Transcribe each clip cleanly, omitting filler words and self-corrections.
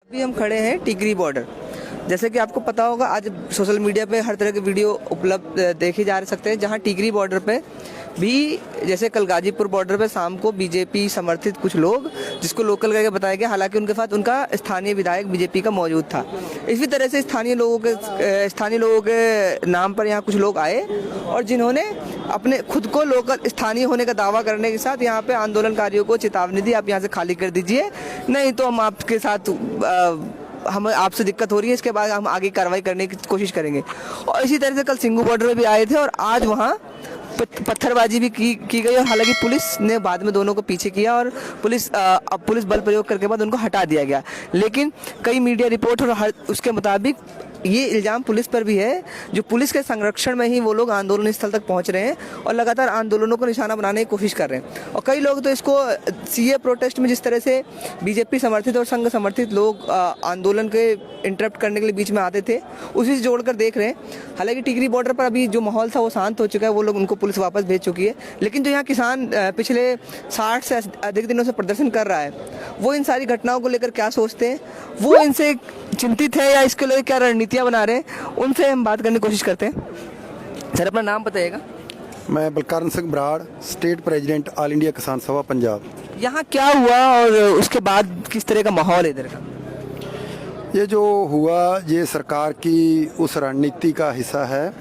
अभी हम खड़े हैं टिकरी बॉर्डर। जैसे कि आपको पता होगा, आज सोशल मीडिया पे हर तरह के वीडियो उपलब्ध देखे जा सकते हैं, जहां टिकरी बॉर्डर पे भी, जैसे कल गाजीपुर बॉर्डर पे शाम को बीजेपी समर्थित कुछ लोग, जिसको लोकल करके बताया गया, हालांकि उनके साथ उनका स्थानीय विधायक बीजेपी का मौजूद था। इसी तरह से स्थानीय लोगों के नाम पर यहाँ कुछ लोग आए और जिन्होंने अपने खुद को लोकल स्थानीय होने का दावा करने के साथ यहाँ पे आंदोलनकारियों को चेतावनी दी, आप यहाँ से खाली कर दीजिए, नहीं तो हम आपके साथ हमें आपसे दिक्कत हो रही है, इसके बाद हम आगे कार्रवाई करने की कोशिश करेंगे। और इसी तरह से कल सिंगू बॉर्डर पे भी आए थे और आज वहाँ पत्थरबाजी भी की गई, और हालांकि पुलिस ने बाद में दोनों को पीछे किया और पुलिस बल प्रयोग करके बाद उनको हटा दिया गया। लेकिन कई मीडिया रिपोर्ट और उसके मुताबिक ये इल्ज़ाम पुलिस पर भी है, जो पुलिस के संरक्षण में ही वो लोग आंदोलन स्थल तक पहुंच रहे हैं और लगातार आंदोलनों को निशाना बनाने की कोशिश कर रहे हैं। और कई लोग तो इसको सीए प्रोटेस्ट में, जिस तरह से बीजेपी समर्थित और संघ समर्थित लोग आंदोलन के इंटरप्ट करने के लिए बीच में आते थे, उसी से जोड़कर देख रहे हैं। हालांकि टिकरी बॉर्डर पर अभी जो माहौल था वो शांत हो चुका है, वो लोग उनको पुलिस वापस भेज चुकी है। लेकिन जो यहाँ किसान पिछले 60 से अधिक दिनों से प्रदर्शन कर रहा है, वो इन सारी घटनाओं को लेकर क्या सोचते हैं, वो इनसे चिंतित है या इसके लिए क्या रणनीतियाँ बना रहे हैं, उनसे हम बात करने की कोशिश करते हैं। सर, अपना नाम बताइएगा। मैं Balkaran Singh Brar, state president all India किसान सभा पंजाब। यहाँ क्या हुआ और उसके बाद किस तरह का माहौल है इधर का? ये जो हुआ, ये सरकार की उस रणनीति का हिस्सा है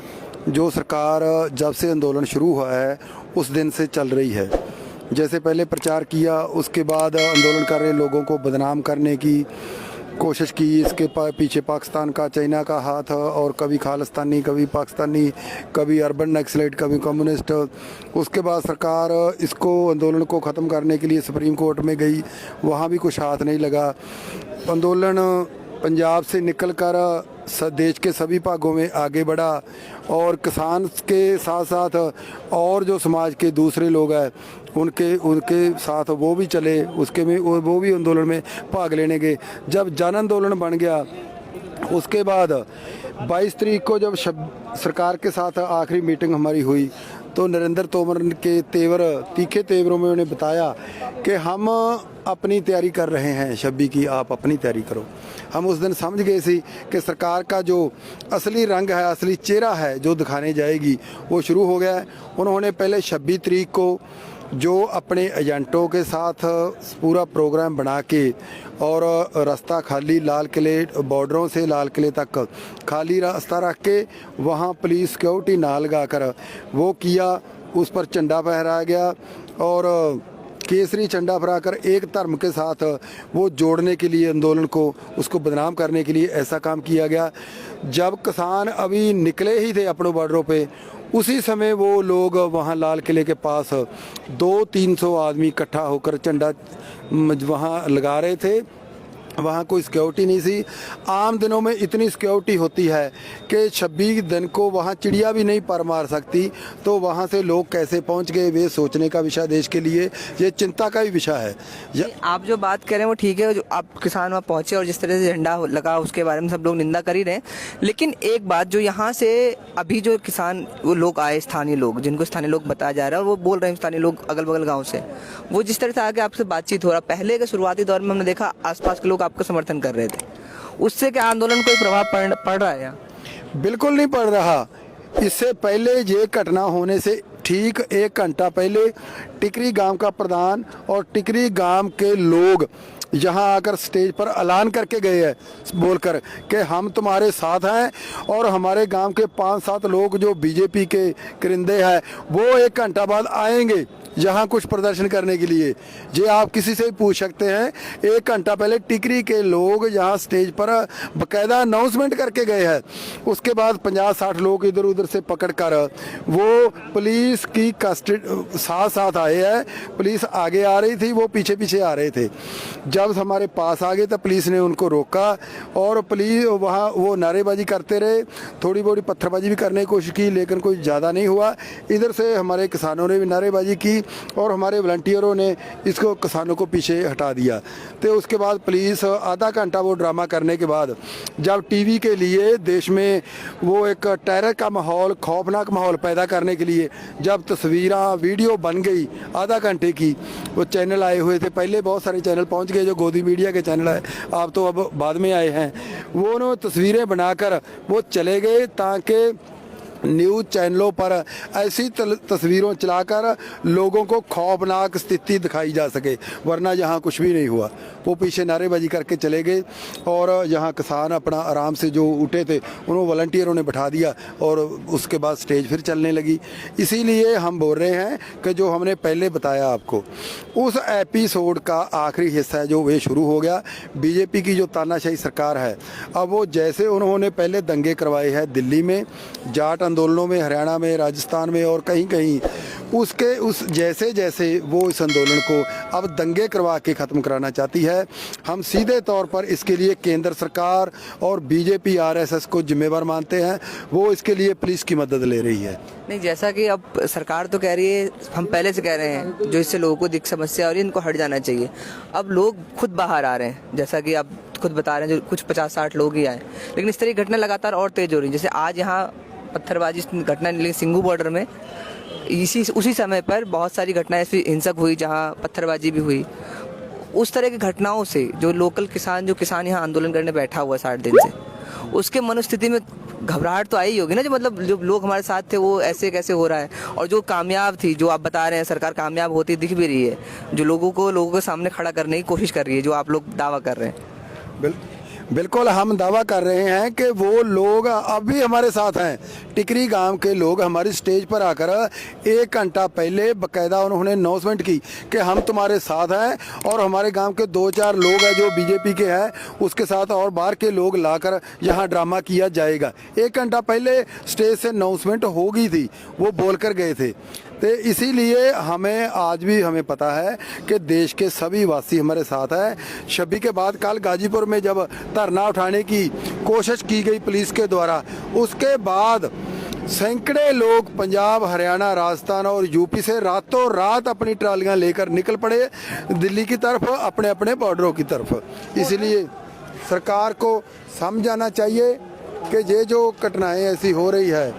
जो सरकार जब से आंदोलन शुरू हुआ है उस दिन से चल रही है। जैसे पहले प्रचार किया, उसके बाद आंदोलन कर रहे लोगों को बदनाम करने की कोशिश की। इसके पीछे पाकिस्तान का, चाइना का हाथ, और कभी खालिस्तानी, कभी पाकिस्तानी, कभी अर्बन नक्सलाइट, कभी कम्युनिस्ट। उसके बाद सरकार इसको आंदोलन को ख़त्म करने के लिए सुप्रीम कोर्ट में गई, वहाँ भी कुछ हाथ नहीं लगा। आंदोलन पंजाब से निकलकर देश के सभी भागों में आगे बढ़ा और किसान के साथ साथ और जो समाज के दूसरे लोग हैं उनके साथ वो भी चले, उसके में वो भी आंदोलन में भाग लेने गए। जब जन आंदोलन बन गया, उसके बाद 22 तारीख को जब सरकार के साथ आखिरी मीटिंग हमारी हुई, तो नरेंद्र तोमर के तीखे तेवरों में उन्हें बताया कि हम अपनी तैयारी कर रहे हैं, 26 की आप अपनी तैयारी करो। हम उस दिन समझ गए सी कि सरकार का जो असली रंग है, असली चेहरा है जो दिखाने जाएगी, वो शुरू हो गया है। उन्होंने पहले 26 तारीख को जो अपने एजेंटों के साथ पूरा प्रोग्राम बना के और रास्ता खाली, लाल किले बॉर्डरों से लाल किले तक खाली रास्ता रख के वहाँ पुलिस सिक्योरिटी ना लगा कर वो किया। उस पर झंडा फहराया गया और केसरी झंडा फहराकर एक धर्म के साथ वो जोड़ने के लिए, आंदोलन को उसको बदनाम करने के लिए ऐसा काम किया गया। जब किसान अभी निकले ही थे अपने बॉर्डरों पे, उसी समय वो लोग वहाँ लाल किले के पास 200-300 आदमी इकट्ठा होकर झंडा वहाँ लगा रहे थे। वहाँ कोई सिक्योरिटी नहीं थी। आम दिनों में इतनी सिक्योरिटी होती है कि 26 दिन को वहाँ चिड़िया भी नहीं पर मार सकती, तो वहाँ से लोग कैसे पहुँच गए, वे सोचने का विषय, देश के लिए ये चिंता का भी विषय है। आप जो बात कर रहे हैं वो ठीक है, जो आप किसान वहाँ पहुँचे और जिस तरह से झंडा लगा उसके बारे में सब लोग निंदा कर ही रहे हैं। लेकिन एक बात, जो यहाँ से अभी जो किसान वो लोग आए, स्थानीय लोग, जिनको स्थानीय लोग बताया जा रहा है, और वो बोल रहे हैं स्थानीय लोग अगल बगल गाँव से, वो जिस तरह से आके आपसे बातचीत हो रहा, पहले के शुरुआती दौर में हमने देखा आसपास के लोग आपका समर्थन कर रहे थे, उससे क्या आंदोलन कोई प्रभाव पड़ रहा है यहाँ? बिल्कुल नहीं पड़ रहा। इससे पहले ये घटना होने से ठीक 1 घंटा पहले टिकरी गांव का प्रधान और टिकरी गांव के लोग यहाँ आकर स्टेज पर ऐलान करके गए हैं, बोलकर कि हम तुम्हारे साथ हैं और हमारे गांव के 5-7 लोग जो बीजेपी के करिंदे हैं वो 1 घंटा बाद आएंगे यहाँ कुछ प्रदर्शन करने के लिए। ये आप किसी से भी पूछ सकते हैं। 1 घंटा पहले टिकरी के लोग यहाँ स्टेज पर बाकायदा अनाउंसमेंट करके गए हैं। उसके बाद 50-60 लोग इधर उधर से पकड़ कर वो पुलिस की कस्टडी साथ आए हैं। पुलिस आगे आ रही थी, वो पीछे पीछे आ रहे थे। जब हमारे पास आ गए तो पुलिस ने उनको रोका और पुलिस वहाँ वो नारेबाजी करते रहे, थोड़ी बहुत पत्थरबाजी भी करने की कोशिश की, लेकिन कोई ज़्यादा नहीं हुआ। इधर से हमारे किसानों ने भी नारेबाजी की और हमारे वॉलंटियरों ने इसको किसानों को पीछे हटा दिया। तो उसके बाद पुलिस आधा घंटा वो ड्रामा करने के बाद जब टीवी के लिए देश में वो एक टेरर का माहौल, खौफनाक माहौल पैदा करने के लिए जब तस्वीरें वीडियो बन गई आधा घंटे की, वो चैनल आए हुए थे, पहले बहुत सारे चैनल पहुंच गए जो गोदी मीडिया के चैनल है, आप तो अब बाद में आए हैं, वो उन्होंने तस्वीरें बनाकर वो चले गए ताकि न्यूज़ चैनलों पर ऐसी तस्वीरों चलाकर लोगों को खौफनाक स्थिति दिखाई जा सके, वरना यहाँ कुछ भी नहीं हुआ। वो पीछे नारेबाजी करके चले गए और यहाँ किसान अपना आराम से जो उठे थे उन्होंने वॉलंटियरों ने बैठा दिया और उसके बाद स्टेज फिर चलने लगी। इसीलिए हम बोल रहे हैं कि जो हमने पहले बताया आपको, उस एपिसोड का आखिरी हिस्सा जो वे शुरू हो गया। बीजेपी की जो तानाशाही सरकार है, अब वो जैसे उन्होंने पहले दंगे करवाए हैं दिल्ली में, जाट आंदोलनों में, हरियाणा में, राजस्थान में और कहीं कहीं, उसके उस जैसे जैसे वो इस आंदोलन को अब दंगे करवा के ख़त्म कराना चाहती है। हम सीधे तौर पर इसके लिए केंद्र सरकार और बीजेपी आरएसएस को जिम्मेवार मानते हैं। वो इसके लिए पुलिस की मदद ले रही है। नहीं, जैसा कि अब सरकार तो कह रही है, हम पहले से कह रहे हैं जो इससे लोगों को दिक्कत समस्या हो रही है इनको हट जाना चाहिए। अब लोग खुद बाहर आ रहे हैं, जैसा कि आप खुद बता रहे हैं, जो कुछ 50-60 लोग ही आए, लेकिन इस तरह की घटना लगातार और तेज हो रही है। जैसे आज यहाँ पत्थरबाजी घटना, लेकिन सिंघू बॉर्डर में उसी समय पर बहुत सारी घटनाएं ऐसी हिंसक हुई जहाँ पत्थरबाजी भी हुई। उस तरह की घटनाओं से जो लोकल किसान यहाँ आंदोलन करने बैठा हुआ 60 दिन से, उसके मनोस्थिति में घबराहट तो आई होगी ना, जो मतलब जो लोग हमारे साथ थे वो ऐसे कैसे हो रहा है। और जो कामयाब थी, जो आप बता रहे हैं सरकार कामयाब होती दिख भी रही है, जो लोगों के सामने खड़ा करने की कोशिश कर रही है, जो आप लोग दावा कर रहे हैं। बिल्कुल हम दावा कर रहे हैं कि वो लोग अभी हमारे साथ हैं। टिकरी गांव के लोग हमारी स्टेज पर आकर 1 घंटा पहले बाकायदा उन्होंने अनाउंसमेंट की कि हम तुम्हारे साथ हैं और हमारे गांव के 2-4 लोग हैं जो बीजेपी के हैं, उसके साथ और बाहर के लोग लाकर यहाँ ड्रामा किया जाएगा। 1 घंटा पहले स्टेज से अनाउंसमेंट हो गई थी, वो बोलकर गए थे। तो इसीलिए हमें आज भी हमें पता है कि देश के सभी वासी हमारे साथ हैं। 26 के बाद कल गाजीपुर में जब धरना उठाने की कोशिश की गई पुलिस के द्वारा, उसके बाद सैकड़े लोग पंजाब, हरियाणा, राजस्थान और यूपी से रातों रात अपनी ट्रालियां लेकर निकल पड़े दिल्ली की तरफ, अपने अपने बॉर्डरों की तरफ। इसलिए सरकार को समझ जाना चाहिए कि ये जो घटनाएं ऐसी हो रही है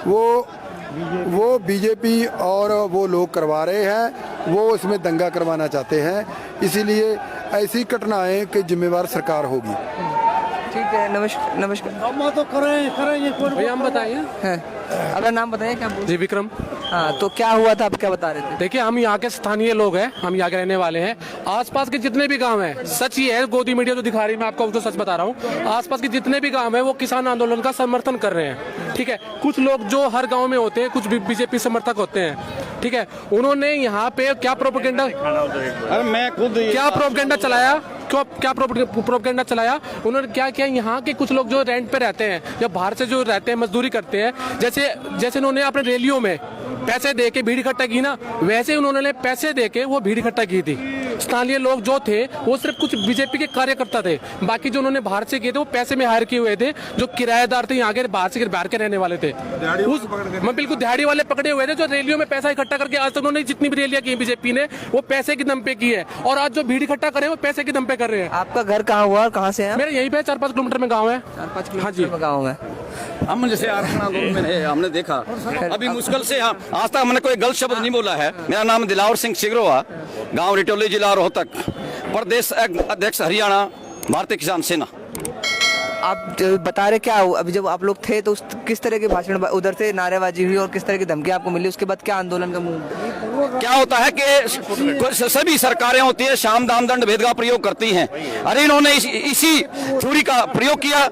वो बीजेपी और वो लोग करवा रहे हैं, वो इसमें दंगा करवाना चाहते हैं। इसीलिए ऐसी घटनाएं की जिम्मेवार सरकार होगी। ठीक है, नमस्कार। तो करें हम बताइए। अपना नाम बताइए, क्या बोल? जी विक्रम। हाँ, तो क्या हुआ था, आप क्या बता रहे थे? देखिए, हम यहाँ के स्थानीय लोग हैं, हम यहाँ के रहने वाले हैं। आसपास के जितने भी गांव हैं, सच ये है, गोदी मीडिया जो दिखा रही है, मैं आपको तो सच बता रहा हूँ, आसपास के जितने भी गांव हैं वो किसान आंदोलन का समर्थन कर रहे हैं। ठीक है, कुछ लोग जो हर गाँव में होते हैं, कुछ बीजेपी समर्थक होते हैं। ठीक है, उन्होंने यहाँ पे क्या प्रोपेगेंडा चलाया, क्या प्रोपेगेंडा चलाया उन्होंने, क्या किया, यहाँ के कुछ लोग जो रेंट पे रहते हैं या बाहर से जो रहते हैं, मजदूरी करते हैं, जैसे उन्होंने अपने रैलियों में पैसे दे के भीड़ इकट्ठा की ना, वैसे उन्होंने पैसे दे के वो भीड़ इकट्ठा की थी। स्थानीय लोग जो थे वो सिर्फ कुछ बीजेपी के कार्यकर्ता थे, बाकी जो उन्होंने बाहर से किए थे वो पैसे में हायर किए हुए थे, जो किराएदार थे यहाँ के, बाहर के रहने वाले थे। मैं बिल्कुल दिहाड़ी वाले पकड़े हुए थे, जो रैलियों में पैसा इकट्ठा करके आज तक उन्होंने जितनी भी रैलियां की बीजेपी ने, वो पैसे के दम पे की है, और आज जो भीड़ इकट्ठा करे वो पैसे के दम पे कर रहे हैं। आपका घर कहाँ हुआ और कहाँ से है? मेरे यहीं पे 4-5 किलोमीटर में गाँव है। 4-5 किलोमीटर में गाँव है। हम जैसे आंदोलन में हमने देखा, अभी मुश्किल से आज तक हमने कोई गलत शब्द नहीं बोला है। मेरा नाम दिलावर सिंह सिगरोवा, गांव रिटोली, जिला रोहतक, प्रदेश अध्यक्ष हरियाणा, भारतीय किसान सेना। आप जो बता रहे, क्या अभी जब आप लोग थे तो किस तरह के भाषण, उधर से नारेबाजी हुई और किस तरह की धमकी आपको मिली, उसके बाद क्या आंदोलन का मूव? क्या होता है कि सभी सरकारें होती है, साम दाम दंड भेद का प्रयोग करती हैं। अरे इन्होंने इसी थ्योरी का प्रयोग किया।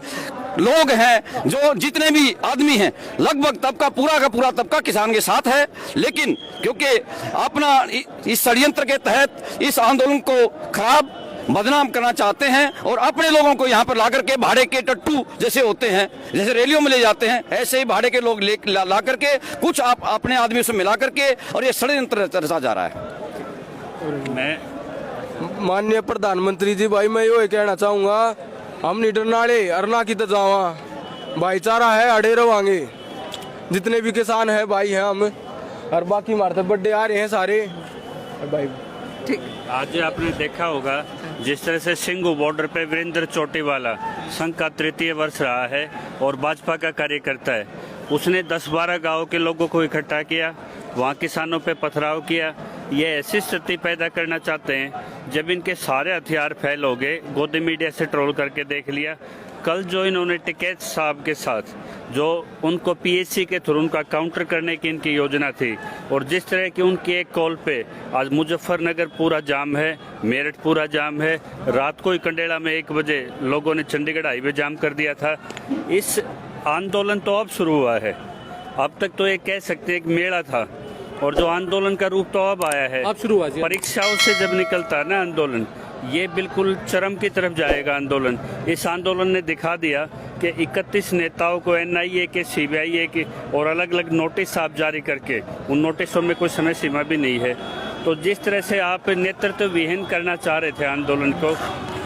लोग हैं जो जितने भी आदमी हैं, लगभग तबका पूरा का पूरा तबका किसान के साथ है, लेकिन क्योंकि अपना इस षड्यंत्र के तहत इस आंदोलन को खराब बदनाम करना चाहते हैं और अपने लोगों को यहाँ पर ला करके भाड़े के टट्टू जैसे होते हैं, जैसे रैलियों में ले जाते हैं, ऐसे ही भाड़े के लोग ला करके कुछ अपने आदमियों से मिला करके, और ये षड्यंत्र रचा जा रहा है। माननीय प्रधानमंत्री जी, भाई मैं ये कहना चाहूँगा, हम नहीं डरनाड़े अरना की तो जावा, भाईचारा है, अड़े रवांगे। जितने भी किसान है भाई हैं हम, और बाकी मारते बड्डे आ रहे हैं सारे भाई। ठीक। आज आपने देखा होगा जिस तरह से सिंगू बॉर्डर पे वीरेंद्र चोटीवाला संघ का 3य वर्ष रहा है और भाजपा का कार्यकर्ता है। उसने 10-12 गांव के लोगों को इकट्ठा किया, वहां किसानों पे पथराव किया। ये ऐसी स्थिति पैदा करना चाहते हैं जब इनके सारे हथियार फैल हो गए। गोदी मीडिया से ट्रोल करके देख लिया। कल जो इन्होंने टिकैत साहब के साथ जो उनको पीएससी के थ्रू उनका काउंटर करने की इनकी योजना थी, और जिस तरह की उनकी एक कॉल पे आज मुजफ्फरनगर पूरा जाम है, मेरठ पूरा जाम है। रात को ही कंडेला में 1 बजे लोगों ने चंडीगढ़ हाईवे जाम कर दिया था। इस आंदोलन तो अब शुरू हुआ है, अब तक तो ये कह सकते हैं एक मेला था, और जो आंदोलन का रूप तो अब आया है। अब शुरू हुआ जी। परीक्षाओं से जब निकलता है ना आंदोलन, ये बिल्कुल चरम की तरफ जाएगा आंदोलन। इस आंदोलन ने दिखा दिया कि 31 नेताओं को एनआईए के, सीबीआई के और अलग अलग नोटिस आप जारी करके, उन नोटिसों में कोई समय सीमा भी नहीं है। तो जिस तरह से आप नेतृत्व विहीन करना चाह रहे थे आंदोलन को,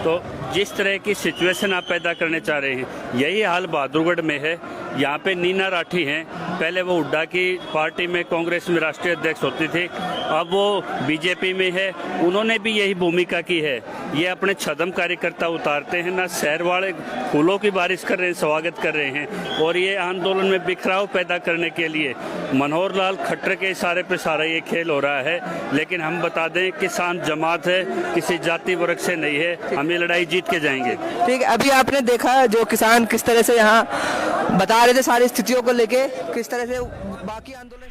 तो जिस तरह की सिचुएशन आप पैदा करने चाह रहे हैं, यही हाल बहादुरगढ़ में है। यहाँ पे नीना राठी हैं, पहले वो हुड्डा की पार्टी में कांग्रेस में राष्ट्रीय अध्यक्ष होती थी, अब वो बीजेपी में है। उन्होंने भी यही भूमिका की है। ये अपने छदम कार्यकर्ता उतारते हैं ना, शहर वाले फूलों की बारिश कर रहे हैं, स्वागत कर रहे हैं, और ये आंदोलन में बिखराव पैदा करने के लिए मनोहर लाल खट्टर के इशारे पे सारा ये खेल हो रहा है। लेकिन हम बता दें, किसान जमात है, किसी जाति वर्ग से नहीं है, हम ये लड़ाई जीत के जाएंगे। ठीक है, अभी आपने देखा जो किसान किस तरह से यहाँ बता रहे थे सारी स्थितियों को लेके, किस तरह से बाकी आंदोलन